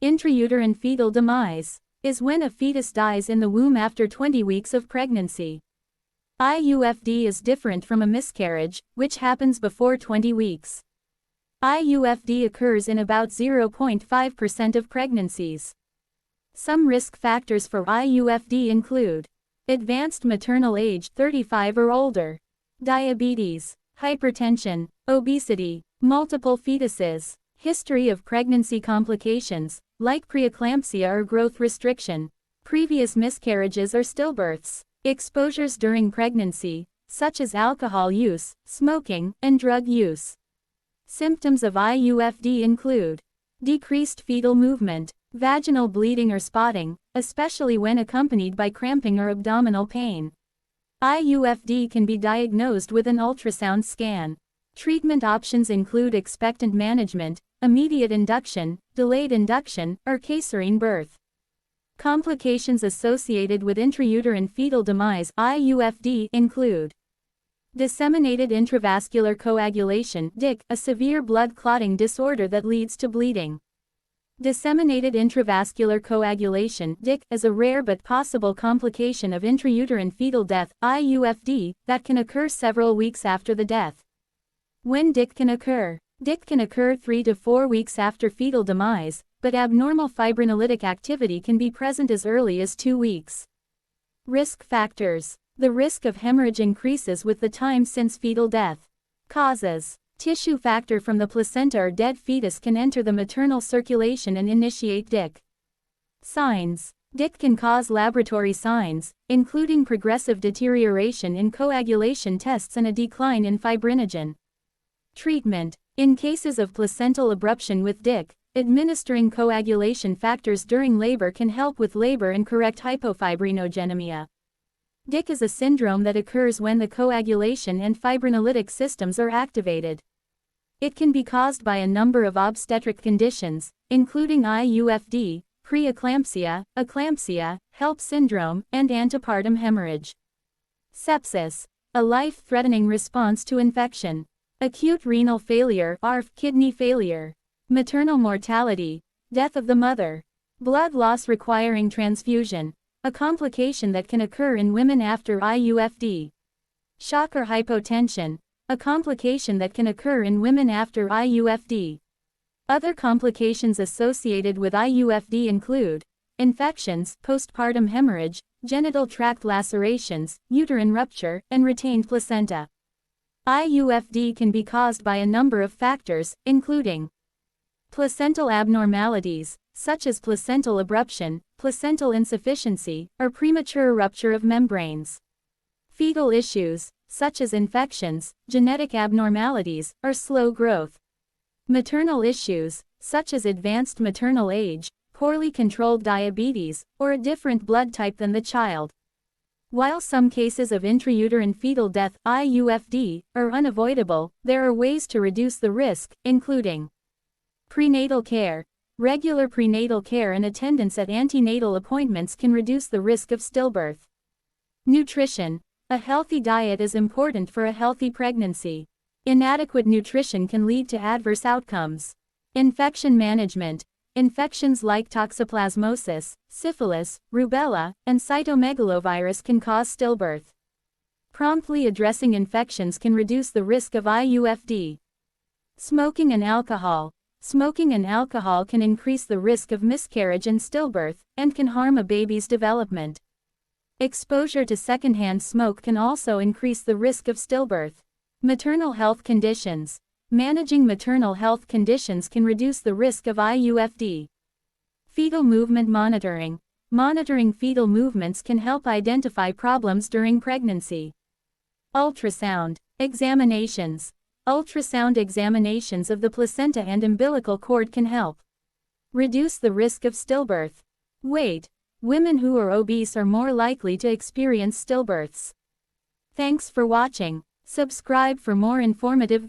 Intrauterine fetal demise is when a fetus dies in the womb after 20 weeks of pregnancy. IUFD is different from a miscarriage, which happens before 20 weeks. IUFD occurs in about 0.5% of pregnancies. Some risk factors for IUFD include advanced maternal age 35 or older, diabetes, hypertension, obesity, multiple fetuses, history of pregnancy complications, like preeclampsia or growth restriction, previous miscarriages or stillbirths, exposures during pregnancy, such as alcohol use, smoking, and drug use. Symptoms of IUFD include decreased fetal movement, vaginal bleeding or spotting, especially when accompanied by cramping or abdominal pain. IUFD can be diagnosed with an ultrasound scan. Treatment options include expectant management, immediate induction, delayed induction, or caesarean birth. Complications associated with intrauterine fetal demise (IUFD) include disseminated intravascular coagulation (DIC), a severe blood clotting disorder that leads to bleeding. Disseminated intravascular coagulation (DIC) is a rare but possible complication of intrauterine fetal death (IUFD) that can occur several weeks after the death. When DIC can occur? DIC can occur 3 to 4 weeks after fetal demise, but abnormal fibrinolytic activity can be present as early as 2 weeks. Risk factors. The risk of hemorrhage increases with the time since fetal death. Causes. Tissue factor from the placenta or dead fetus can enter the maternal circulation and initiate DIC. Signs. DIC can cause laboratory signs, including progressive deterioration in coagulation tests and a decline in fibrinogen. Treatment. In cases of placental abruption with DIC, administering coagulation factors during labor can help with labor and correct hypofibrinogenemia. DIC is a syndrome that occurs when the coagulation and fibrinolytic systems are activated. It can be caused by a number of obstetric conditions, including IUFD, preeclampsia, eclampsia, HELP syndrome, and antepartum hemorrhage. Sepsis. A life-threatening response to infection. Acute renal failure (ARF), kidney failure. Maternal mortality, death of the mother. Blood loss requiring transfusion, a complication that can occur in women after IUFD. Shock or hypotension, a complication that can occur in women after IUFD. Other complications associated with IUFD include infections, postpartum hemorrhage, genital tract lacerations, uterine rupture, and retained placenta. IUFD can be caused by a number of factors, including placental abnormalities, such as placental abruption, placental insufficiency, or premature rupture of membranes. Fetal issues, such as infections, genetic abnormalities, or slow growth. Maternal issues, such as advanced maternal age, poorly controlled diabetes, or a different blood type than the child. While some cases of intrauterine fetal death (IUFD) are unavoidable, there are ways to reduce the risk, including prenatal care. Regular prenatal care and attendance at antenatal appointments can reduce the risk of stillbirth. Nutrition. A healthy diet is important for a healthy pregnancy. Inadequate nutrition can lead to adverse outcomes. Infection management. Infections like toxoplasmosis, syphilis, rubella, and cytomegalovirus can cause stillbirth. Promptly addressing infections can reduce the risk of IUFD. Smoking and alcohol. Smoking and alcohol can increase the risk of miscarriage and stillbirth, and can harm a baby's development. Exposure to secondhand smoke can also increase the risk of stillbirth. Maternal health conditions. Managing maternal health conditions can reduce the risk of IUFD. Fetal movement monitoring. Monitoring fetal movements can help identify problems during pregnancy. Ultrasound examinations. Ultrasound examinations of the placenta and umbilical cord can help reduce the risk of stillbirth. Weight. Women who are obese are more likely to experience stillbirths. Thanks for watching. Subscribe for more informative videos.